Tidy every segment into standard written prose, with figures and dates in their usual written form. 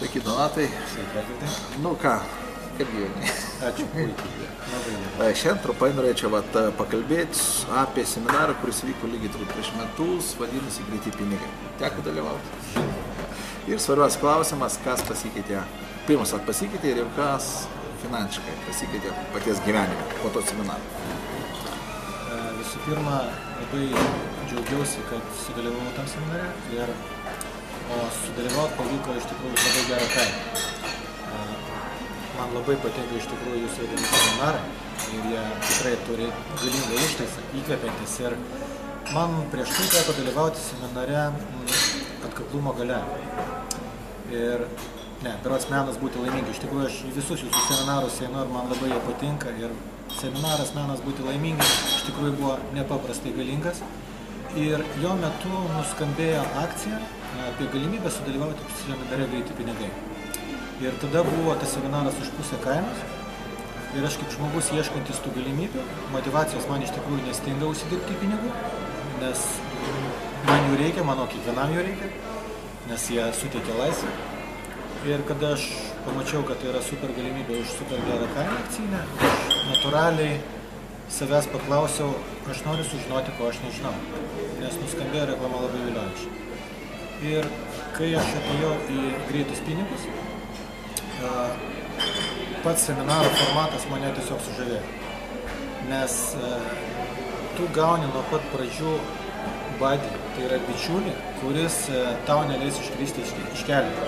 Sveiki, Donatai. Nu ką, kaip gyveni? Ačiū, puikiai. Šiandien trumpai norėčiau pakalbėti apie seminarą, kuris vyko lygiai prieš metus, vadinasi Greiti pinigai. Teko dalyvauti. Ir svarbiausias klausimas, kas pasikeitė. Pirmas, ar pasikeitė ir kas finansiškai pasikeitė paties gyvenime po to seminaro. Visų pirma, labai džiaugiausi, kad sudalyvavau tam seminare, o sudalyvauti pavyko iš tikrųjų labai gerą kainą. Man labai patinka iš tikrųjų jūsų vedami seminarai ir jie tikrai turi galingą ištaisą, įkvepiantis. Ir man prieš tai teko dalyvauti seminare Atkaklumo galia. Ir berods menas būti laimingi. Iš tikrųjų, aš į visus jūsų seminarus einu ir man labai jie patinka. Ir seminaras menas būti laimingi iš tikrųjų buvo nepaprastai galingas. Ir jo metu nuskambėjo akcija apie galimybę sudalyvauti seminare Greiti pinigai. Ir tada buvo tas seminaras už pusę kainos. Ir aš kaip žmogus ieškantis tų galimybių, motyvacijos man iš tikrųjų nestinga užsidirbti pinigų, nes man jų reikia, manau kiekvienam jų reikia, nes jie suteikia laisvę. Ir kada aš pamačiau, kad tai yra super galimybė už super gerą kainą akcinę, aš natūraliai savęs paklausiau, aš noriu sužinoti, ko aš nežinau, nes nuskambėjo reklama labai viliojančiai. Ir kai aš atėjau į Greitus pinigus, pats seminaro formatas mane tiesiog sužavėjo, nes tu gauni nuo pat pradžių badį, tai yra bičiulį, kuris tau neleis iškristi iš kelio.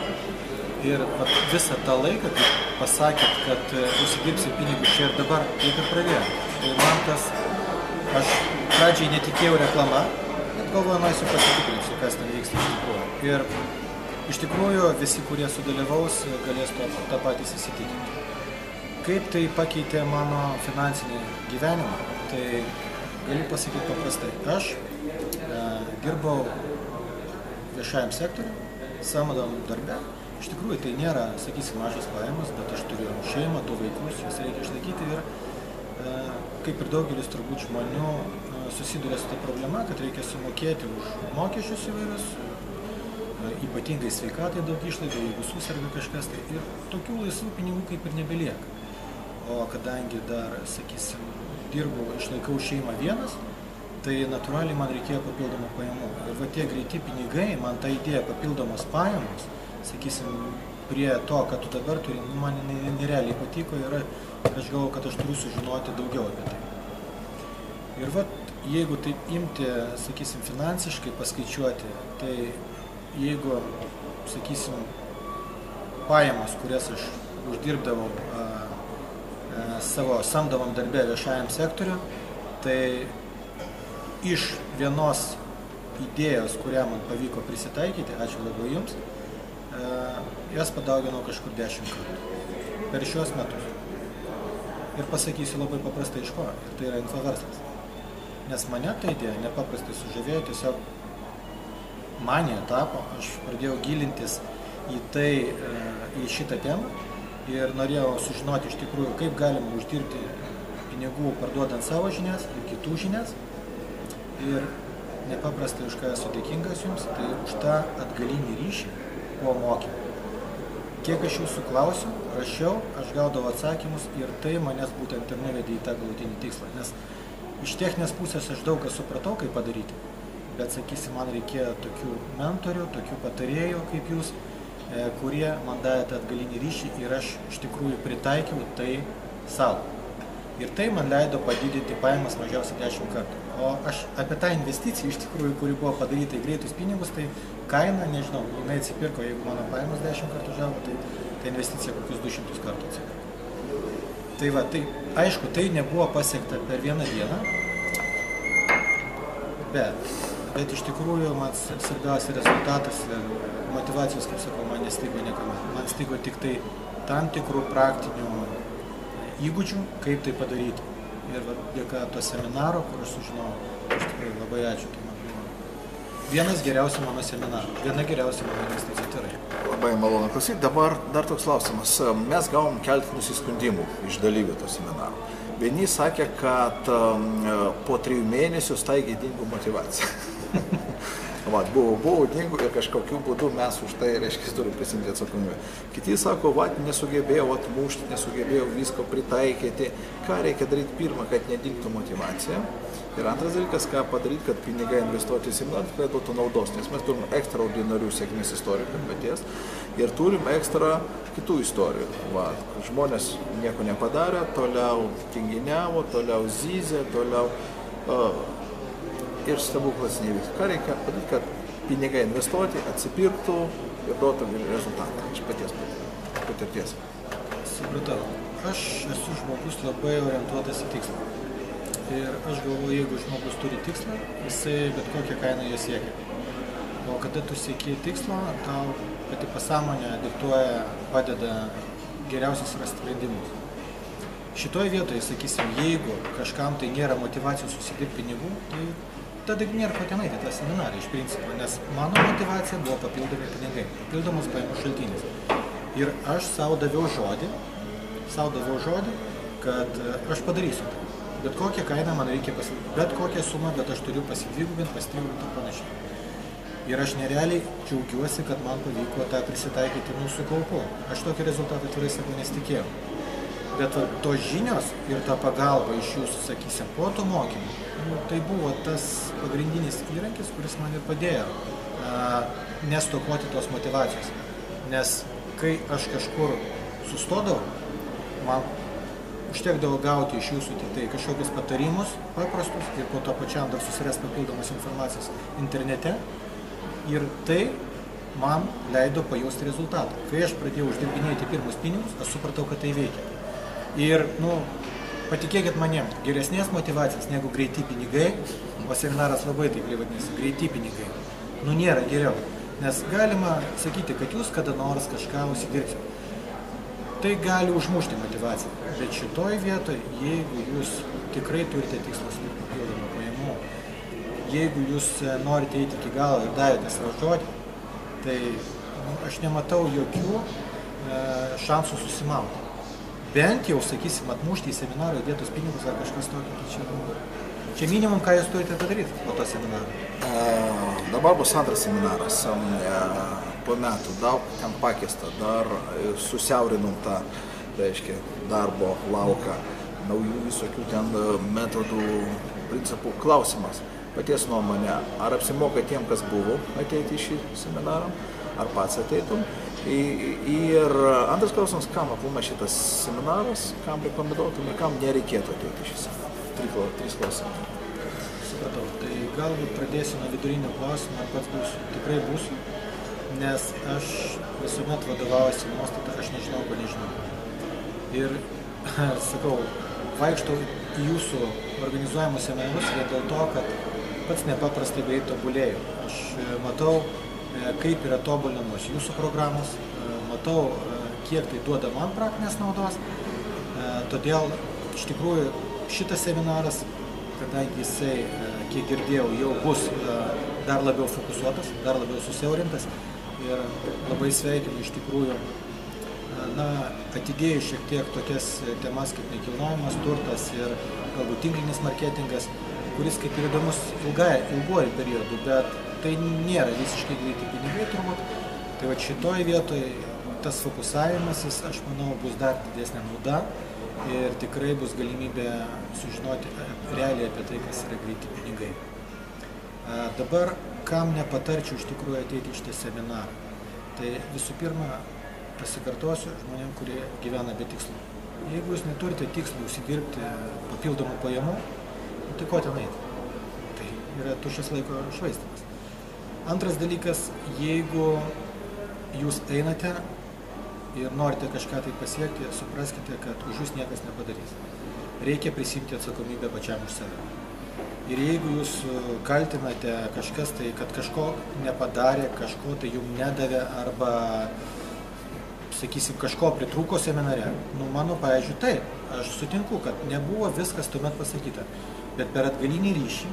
Ir visą tą laiką, kai pasakėt, kad užsidirbsi pinigus čia ir dabar, taip ir pradėjau. Tai man tas, aš pradžiai netikėjau reklama, bet galvoju, nueisiu pasitikrinsiu, kas ten vyksta iš tikrųjų. Ir iš tikrųjų visi, kurie sudalyvaus, galės tą patys įsitikinti. Kaip tai pakeitė mano finansinį gyvenimą, tai galiu pasakyti paprastai. Aš dirbau viešajam sektoriu, samdomam darbe. Iš tikrųjų, tai nėra, sakysim, mažas pajamas, bet aš turiu šeimą, 2 vaikus, juos reikia išlaikyti ir kaip ir daugelis turbūt žmonių susiduria su ta problema, kad reikia sumokėti už mokesčius įvairius, ypatingai sveikatai daug išlaidų, jeigu suserga kažkas, tai ir tokių laisvų pinigų kaip ir nebelieka. O kadangi dar, sakysim, dirbau, išlaikau šeimą vienas, tai natūraliai man reikėjo papildomų pajamų. Ir va tie greiti pinigai, man ta idėja papildomos pajamos, sakysim, prie to, kad tu dabar turi, man nerealiai patiko ir aš galvoju, kad aš turiu sužinoti daugiau apie tai. Ir va, jeigu taip imti, sakysim, finansiškai paskaičiuoti, tai jeigu, sakysim, pajamos, kurias aš uždirbdavau savo samdomam darbė viešajam sektoriu, tai iš vienos idėjos, kurią man pavyko prisitaikyti, ačiū labai jums, jas padauginau kažkur 10 kartų per šios metus. Ir pasakysiu labai paprastai iš ko, ir tai yra infoverslas. Nes mane ta idėja nepaprastai sužavėjo, tiesiog manija tapo, aš pradėjau gilintis į tai, į šitą temą ir norėjau sužinoti iš tikrųjų, kaip galima uždirbti pinigų parduodant savo žinias ir kitų žinias. Ir nepaprastai už ką esu dėkingas jums, tai už tą atgalinį ryšį po mokymų. Kiek aš jūsų klausiu, rašiau, aš gaudavau atsakymus ir tai manęs būtent ir nuvedė į tą galutinį tikslą. Nes iš techninės pusės aš daug ką supratau, kaip padaryti, bet, sakysim, man reikėjo tokių mentorių, tokių patarėjų kaip jūs, kurie man davė tą atgalinį ryšį ir aš iš tikrųjų pritaikiau tai savo. Ir tai man leido padidinti pajamas mažiausiai 10 kartų. O aš apie tą investiciją, iš tikrųjų, kuri buvo padaryta į Greitus pinigus, tai kaina, nežinau, jinai atsipirko, jeigu mano pajamas 10 kartų žavo, tai investicija kokius 200 kartų atsipirko. Tai va, tai aišku, tai nebuvo pasiekta per vieną dieną, bet iš tikrųjų man svarbiausia rezultatas ir motyvacijos, kaip sakau, man nestigo niekuomet. Man stigo tik tai tam tikrų praktinių įgūdžių, kaip tai padaryti. Ir dėka to seminaro, kur aš sužinojau, iš tikrųjų labai ačiū. Tai man buvo vienas geriausių mano seminarų, viena geriausia mano investicija tikrai. Labai malonu klausyti. Dabar dar toks klausimas. Mes gavom keletą nusiskundimų iš dalyvių to seminaro. Vieni sakė, kad po 3 mėnesių staigiai dingo motyvacija. Buvo dingo ir kažkokiu būdu mes už tai, reiškia, turim prisimti atsakomybę. Kiti sako, nesugebėjau atmušti, nesugebėjau visko pritaikyti. Ką reikia daryti pirmą, kad nedingtų motyvacija. Ir antras dalykas, ką padaryti, kad pinigai investuoti į seminarą tikrai duotų naudos, nes mes turim ekstraordinarių sėkmės istorijų kaip paties ir turim ekstra kitų istorijų. Žmonės nieko nepadarė, toliau tinginiavo, toliau zyzė, toliau ir stebuklas nevyks. Ką reikia padaryti, kad pinigai investuoti, atsipirktų ir duotų rezultatą iš paties patirties. Supratau. Aš esu žmogus labai orientuotas į tikslą. Ir aš galvoju, jeigu žmogus turi tikslą, jisai bet kokią kainą jo siekia. O kada tu sieki tikslo, tau pati pasąmonė diktuoja, padeda geriausius rasti sprendimus. Šitoje vietoje, sakysim, jeigu kažkam tai nėra motyvacijos susidirbti pinigų, tai tada nėra ko ten eiti tą seminarą iš principo, nes mano motyvacija buvo papildomi pinigai, papildomas pajamų šaltinis. Ir aš savo daviau žodį, kad aš padarysiu tai. Bet kokią kainą man reikia pasidvigubinti, bet kokią sumą, bet aš turiu pasidvigubinti ir panašiai. Ir aš nerealiai džiaugiuosi, kad man pavyko tą prisitaikyti su kaupu. Aš tokį rezultatą atvirai sakau nesitikėjau. Bet tos žinios ir ta pagalba iš jūsų, sakysim, po to mokymų, tai buvo tas pagrindinis įrankis, kuris man ir padėjo nestokoti tos motyvacijos. Nes kai aš kažkur sustodavau, man užtekdavo gauti iš jūsų tik tai kažkokius patarimus paprastus ir po to pačiam dar susirasti papildomas informacijos internete. Ir tai man leido pajausti rezultatą. Kai aš pradėjau uždirbinėti pirmus pinigus, aš supratau, kad tai veikia. Ir, patikėkit manim, geresnės motyvacijos negu greiti pinigai, o seminaras labai taip vadinasi, greiti pinigai, nėra geriau. Nes galima sakyti, kad jūs kada nors kažką užsidirbsite. Tai gali užmušti motyvaciją. Bet šitoj vietoj, jeigu jūs tikrai turite tikslus ir papildomų pajamų, jeigu jūs norite eiti iki galo ir davėte savo žodį, tai aš nematau jokių šansų susimauti. Bent jau, sakysim, atmušti į seminarą įdėtus pinigus ar kažkas tokio. Čia minimum, ką jūs turite padaryti po to seminaro. Dabar bus antras seminaras. Po metų daug ten pakeista, dar susiaurinom tą, reiškia, darbo lauką, naujų visokių ten metodų, principų. Klausimas, paties nuomonė, ar apsimoka tiem, kas buvo ateiti į šį seminarą, ar pats ateitum. Ir antras klausimas, kam aplamai šitas seminaras, kam rekomenduotum ir kam nereikėtų ateiti šį seminarą. Trys klausimai. Supratau. Tai galbūt pradėsiu nuo vidurinio klausimo, ar pats tikrai būsiu, nes aš visuomet vadovaujuosi nuostata, aš nežinau, ko nežinau. Ir, sakau, vaikštau į jūsų organizuojamus seminarus vien dėl to, kad pats nepaprastai greit tobulėjau. Aš matau, kaip yra tobulinamos jūsų programos, matau, kiek tai duoda man praktinės naudos. Todėl, iš tikrųjų, šitas seminaras, kadangi jisai, kiek girdėjau, jau bus dar labiau fokusuotas, dar labiau susiaurintas ir labai sveikinu iš tikrųjų, atidėjus šiek tiek tokias temas kaip nekilnojamas turtas ir galbūt tinklinis marketingas, kuris kaip ir įdomus ilguoju periodu, bet tai nėra visiškai greiti pinigai turbūt. Tai va šitoj vietoj tas fokusavimasis, aš manau, bus dar didesnė nauda ir tikrai bus galimybė sužinoti realiai apie tai, kas yra greiti pinigai. Dabar, kam nepatarčiau iš tikrųjų ateiti į šitą seminarą? Tai visų pirma, pasikartosiu žmonėm, kurie gyvena be tikslų. Jeigu jūs neturite tikslų užsidirbti papildomų pajamų, tai ko ten eiti? Tai yra tuščias laiko švaistymas. Antras dalykas, jeigu jūs einate ir norite kažką tai pasiekti, supraskite, kad už jūs niekas nepadarys. Reikia prisimti atsakomybę pačiam už save. Ir jeigu jūs kaltinate kažkas tai, kad kažko nepadarė, kažko tai jums nedavė arba, sakysim, kažko pritrūko seminare, mano, pavyzdžiui, taip, aš sutinku, kad nebuvo viskas tuomet pasakyta, bet per atgalinį ryšį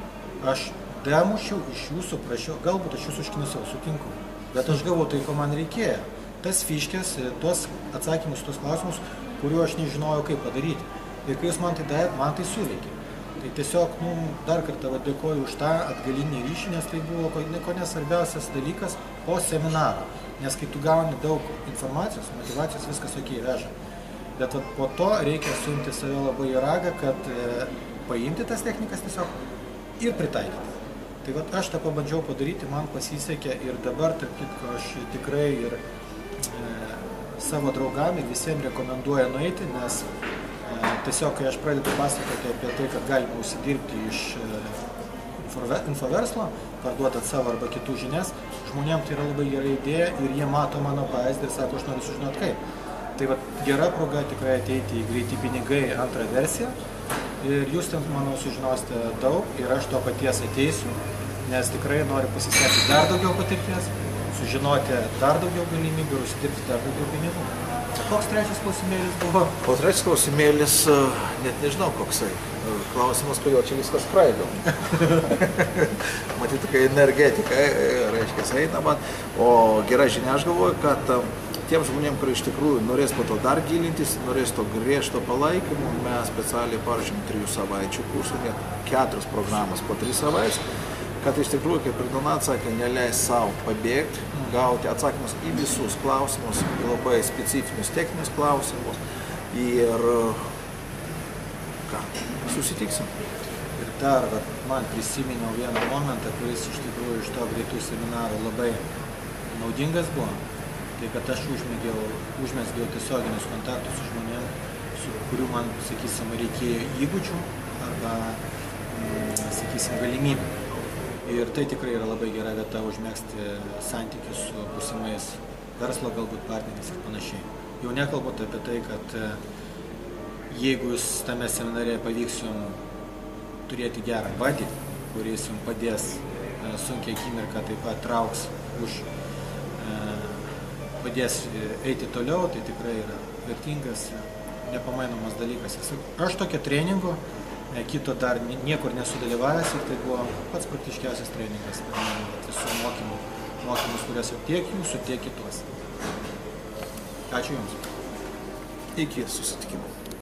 aš damušiau iš jūsų, prašiau, galbūt aš jūsų užknisiau, sutinku, bet aš gavau tai, ko man reikėjo. Tas fiškės, tuos atsakymus, tuos klausimus, kuriuo aš nežinojau, kaip padaryti. Ir kai jūs man tai davėt, man tai suveikė. Tai tiesiog, dar kartą dėkoju už tą atgalinį ryšį, nes tai buvo ko nesvarbiausias dalykas po seminaro. Nes kai tu gauni daug informacijos, motivacijos, viskas okei veža. Bet po to reikia suimti save labai į ragą, kad paimti tas technikas tiesiog ir pritaikyti. Tai aš tą pabandžiau padaryti, man pasisekė ir dabar, tarp kitko, aš tikrai ir savo draugam ir visiems rekomenduoju nueiti, nes tiesiog, kai aš pradedu pasakoti apie tai, kad galima užsidirbti iš infoverslo, parduodat savo arba kitų žinias, žmonėms tai yra labai gera idėja ir jie mato mano pavyzdį ir sako, aš noriu sužinoti kaip. Tai gera proga tikrai ateiti į Greiti pinigai antrą versiją ir jūs ten, manau, sužinosite daug ir aš to paties ateisiu, nes tikrai noriu pasisekti dar daugiau patirties, sužinoti dar daugiau galimybių ir užsidirbti dar daugiau pinigų. Koks trečias klausimėlis buvo? O trečias klausimėlis, net nežinau koksai. Klausimas, kodėl čia viskas praeidom. Matyti, kai energetika, reiškia, eina, o gera žinia, aš galvoju, kad tiem žmonėm, kurie iš tikrųjų norės po to dar gilintis, norės to griežto palaikymo, mes specialiai paruošėm 3 savaičių kursų, net 4 programos po 3 savaitės, kad iš tikrųjų, kaip ir Donatas sakė, neleis savo pabėgti, gauti atsakymus į visus klausimus, labai specifinius techninius klausimus ir ką, susitiksim. Ir dar man prisiminiau vieną momentą, kuris iš tikrųjų iš to greitų seminarų labai naudingas buvo, tai kad aš užmesgiau tiesioginius kontaktus su žmonėm, su kurių man, sakysim, reikėjo įgūdžių arba, sakysim, galimybių. Ir tai tikrai yra labai gera vieta užmegzti santykius su būsimais verslo galbūt partneriais ir panašiai. Jau nekalbant apie tai, kad jeigu jūs tame seminare pavyks jums turėti gerą buddy, kuris jums padės sunkiai akimirką taip pat trauks padės eiti toliau, tai tikrai yra vertingas, nepamainomas dalykas. Aš tokio treningo kito dar niekur nesudalyvavęs ir tai buvo pats praktiškiausias treningas. Visų mokymus, kuriuos tiek jūsų, tiek kitos. Ačiū Jums. Iki susitikimo.